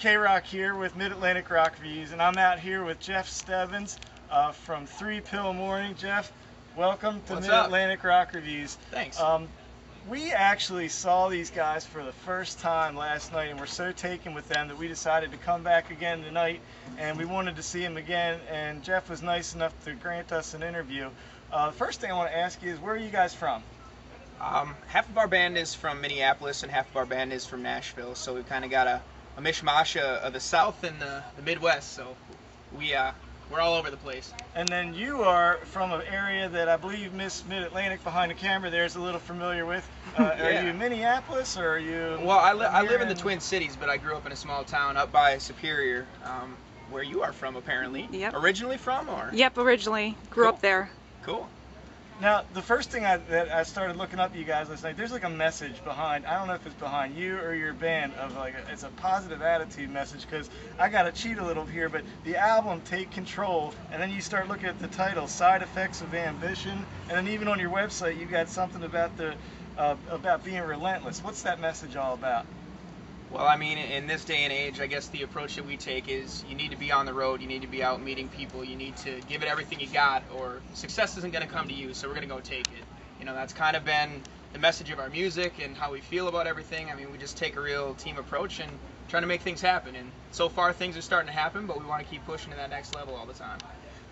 K-Rock here with Mid-Atlantic Rock Reviews, and I'm out here with Jeff Stebbins from 3 Pill Morning. Jeff, welcome to Mid-Atlantic Rock Reviews. Thanks. We actually saw these guys for the first time last night, and we're so taken with them that we decided to come back again tonight, and we wanted to see them again, and Jeff was nice enough to grant us an interview. The first thing I want to ask you is, where are you guys from? Half of our band is from Minneapolis and half of our band is from Nashville, so we've kind of got a mishmash of the South and the Midwest, so we're all over the place. And then you are from an area that I believe Miss Mid-Atlantic behind the camera there is a little familiar with. Yeah. Are you in Minneapolis, or are you... Well, I live in the Twin Cities, but I grew up in a small town up by Superior, where you are from apparently. Yep. Originally from, or? Yep, originally. Grew up there. Cool. Now, the first thing that I started looking up you guys last night, there's like a message behind, I don't know if it's behind you or your band, of like, it's a positive attitude message, because I got to cheat a little here, but the album, Take Control, and then you start looking at the title, Side Effects of Ambition, and then even on your website you got something about about being relentless. What's that message all about? Well, I mean, in this day and age, I guess the approach that we take is you need to be on the road, you need to be out meeting people, you need to give it everything you got, or success isn't going to come to you, so we're going to go take it. You know, that's kind of been the message of our music and how we feel about everything. I mean, we just take a real team approach and trying to make things happen, and so far things are starting to happen, but we want to keep pushing to that next level all the time.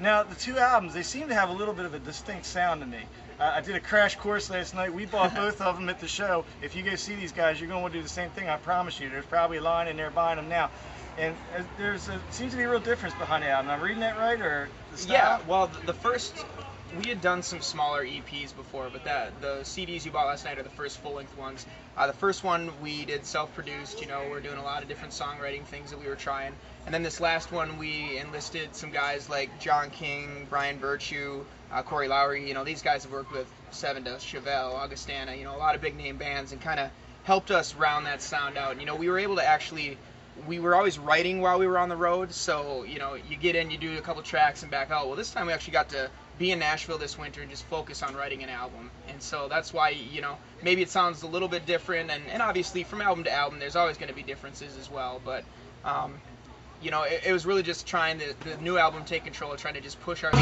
Now, the two albums, they seem to have a little bit of a distinct sound to me. I did a crash course last night. We bought both of them at the show. If you go see these guys, you're going to want to do the same thing, I promise you. There's probably a line in there buying them now. And seems to be a real difference behind the album. Am I reading that right, or the style? Yeah, well, the first, we had done some smaller EPs before, but the CDs you bought last night are the first full-length ones. The first one we did self-produced, you know, we're doing a lot of different songwriting things that we were trying. And then this last one we enlisted some guys like John King, Brian Virtue, Corey Lowry. You know, these guys have worked with Seven Dust, Chevelle, Augustana, you know, a lot of big name bands, and kind of helped us round that sound out. You know, we were able to actually, we were always writing while we were on the road, so, you know, you get in, you do a couple tracks and back out. Well, this time we actually got to be in Nashville this winter and just focus on writing an album. And so that's why, you know, maybe it sounds a little bit different, and obviously from album to album there's always going to be differences as well, but you know, it was really just trying the new album, Take Control, trying to just push our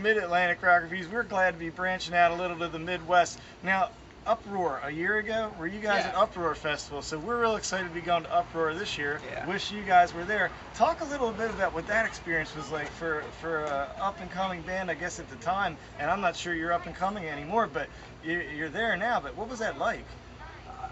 Mid-Atlantic Rock Reviews. We're glad to be branching out a little to the Midwest. Now, Uproar, a year ago, were you guys at Uproar Festival? So we're real excited to be going to Uproar this year. Yeah. Wish you guys were there. Talk a little bit about what that experience was like for an up-and-coming band, I guess, at the time. And I'm not sure you're up-and-coming anymore, but you're there now. But what was that like?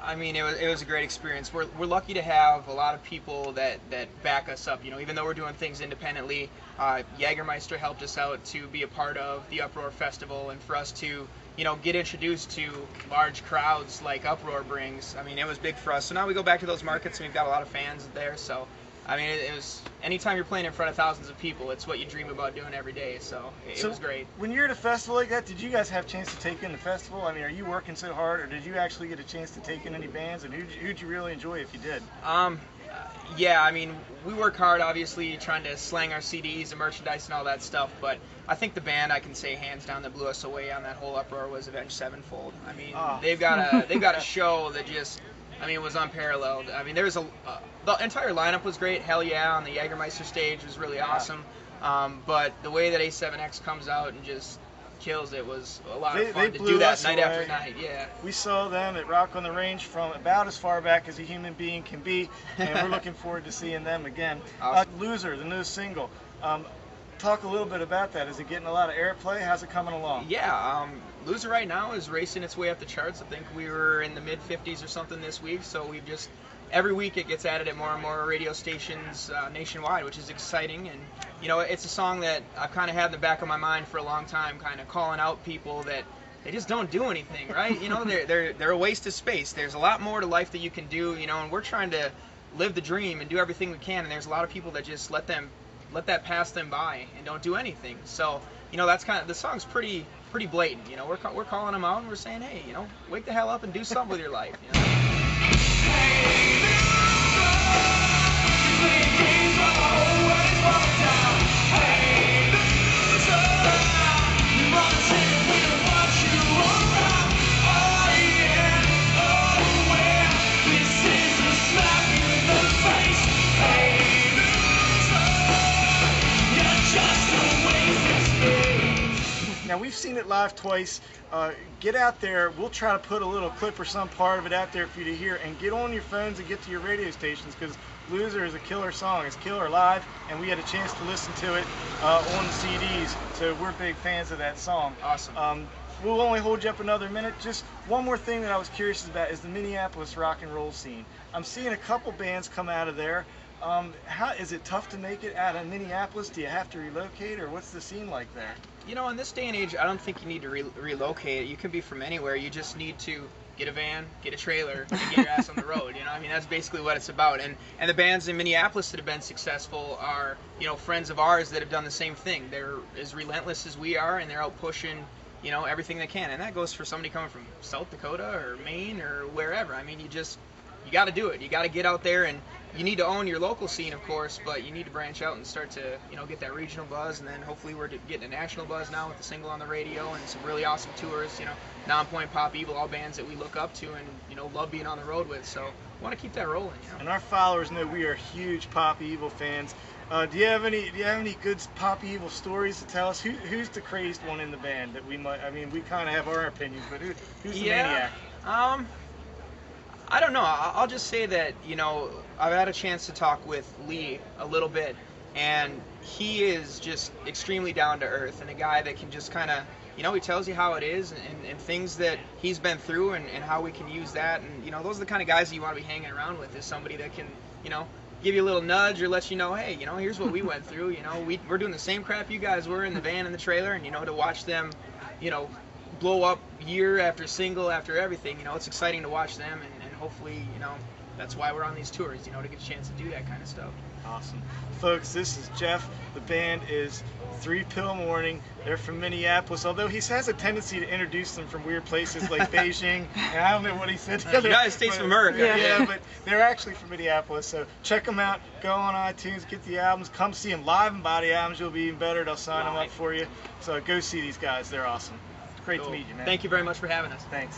I mean, it was a great experience. We're lucky to have a lot of people that back us up. You know, even though we're doing things independently, Jägermeister helped us out to be a part of the Uproar Festival, and for us to, you know, get introduced to large crowds like Uproar brings. I mean, it was big for us. So now we go back to those markets and we've got a lot of fans there. So, I mean, it was, anytime you're playing in front of thousands of people, it's what you dream about doing every day. So it was great. When you're at a festival like that, did you guys have a chance to take in the festival? I mean, are you working so hard, or did you actually get a chance to take in any bands? And who'd you really enjoy if you did? Yeah, I mean, we work hard, obviously, trying to slang our CDs and merchandise and all that stuff, but I think the band, I can say hands down, that blew us away on that whole Uproar was Avenged Sevenfold. I mean, they've got a show that just, I mean, was unparalleled. I mean, there was the entire lineup was great. Hell yeah, on the Jägermeister stage was really awesome. But the way that A7X comes out and just kills it was a lot of fun to do that night after night. Yeah. We saw them at Rock on the Range from about as far back as a human being can be, and we're looking forward to seeing them again. Awesome. Loser, the new single. Talk a little bit about that. Is it getting a lot of airplay? How's it coming along? Yeah, Loser right now is racing its way up the charts. I think we were in the mid-50s or something this week, so we've just every week it gets added at more and more radio stations nationwide, which is exciting. And you know, it's a song that I've kind of had in the back of my mind for a long time, kind of calling out people that they just don't do anything, right? You know, they're a waste of space. There's a lot more to life that you can do, you know, and we're trying to live the dream and do everything we can. And there's a lot of people that just let that pass them by and don't do anything. So, you know, that's kind of, the song's pretty blatant. You know, we're calling them out and we're saying, hey, you know, wake the hell up and do something with your life. You know? Now, we've seen it live twice. Get out there. We'll try to put a little clip or some part of it out there for you to hear, and get on your phones and get to your radio stations, because Loser is a killer song. It's killer live, and we had a chance to listen to it on the CDs, so we're big fans of that song. Awesome. We'll only hold you up another minute. Just one more thing that I was curious about is the Minneapolis rock and roll scene. I'm seeing a couple bands come out of there. How is it tough to make it out of Minneapolis? Do you have to relocate, or what's the scene like there? You know, in this day and age, I don't think you need to relocate. You can be from anywhere. You just need to get a van, get a trailer, and get your ass on the road. You know, I mean, that's basically what it's about. And the bands in Minneapolis that have been successful are, you know, friends of ours that have done the same thing. They're as relentless as we are, and they're out pushing, you know, everything they can. And that goes for somebody coming from South Dakota or Maine or wherever. I mean, you got to do it. You got to get out there, and you need to own your local scene, of course, but you need to branch out and start to, you know, get that regional buzz, and then hopefully we're getting a national buzz now with the single on the radio and some really awesome tours, you know, Nonpoint, Pop Evil, all bands that we look up to and, you know, love being on the road with, so we want to keep that rolling, you know. And our followers know we are huge Pop Evil fans. Do you have any good Pop Evil stories to tell us? Who's the crazed one in the band that we might? I mean, we kind of have our opinions, but who's the maniac? I don't know. I'll just say that, you know, I've had a chance to talk with Lee a little bit, and he is just extremely down to earth and a guy that can just kind of, you know, he tells you how it is and things that he's been through and how we can use that. And, you know, those are the kind of guys that you want to be hanging around with, is somebody that can, you know, give you a little nudge or let you know, hey, you know, here's what we went through. You know, we're doing the same crap you guys were in the van and the trailer, and, you know, to watch them, you know, blow up year after single after everything, you know, it's exciting to watch them, and hopefully, you know, that's why we're on these tours, you know, to get a chance to do that kind of stuff. Awesome. Folks, this is Jeff. The band is 3 Pill Morning. They're from Minneapolis, although he has a tendency to introduce them from weird places like Beijing, and I don't know what he said. The United States of America. Yeah, but they're actually from Minneapolis, so check them out. Go on iTunes, get the albums, come see them live and buy the albums. You'll be even better. They'll sign them up for you. So go see these guys. They're awesome. Great to meet you, man. Thank you very much for having us. Thanks.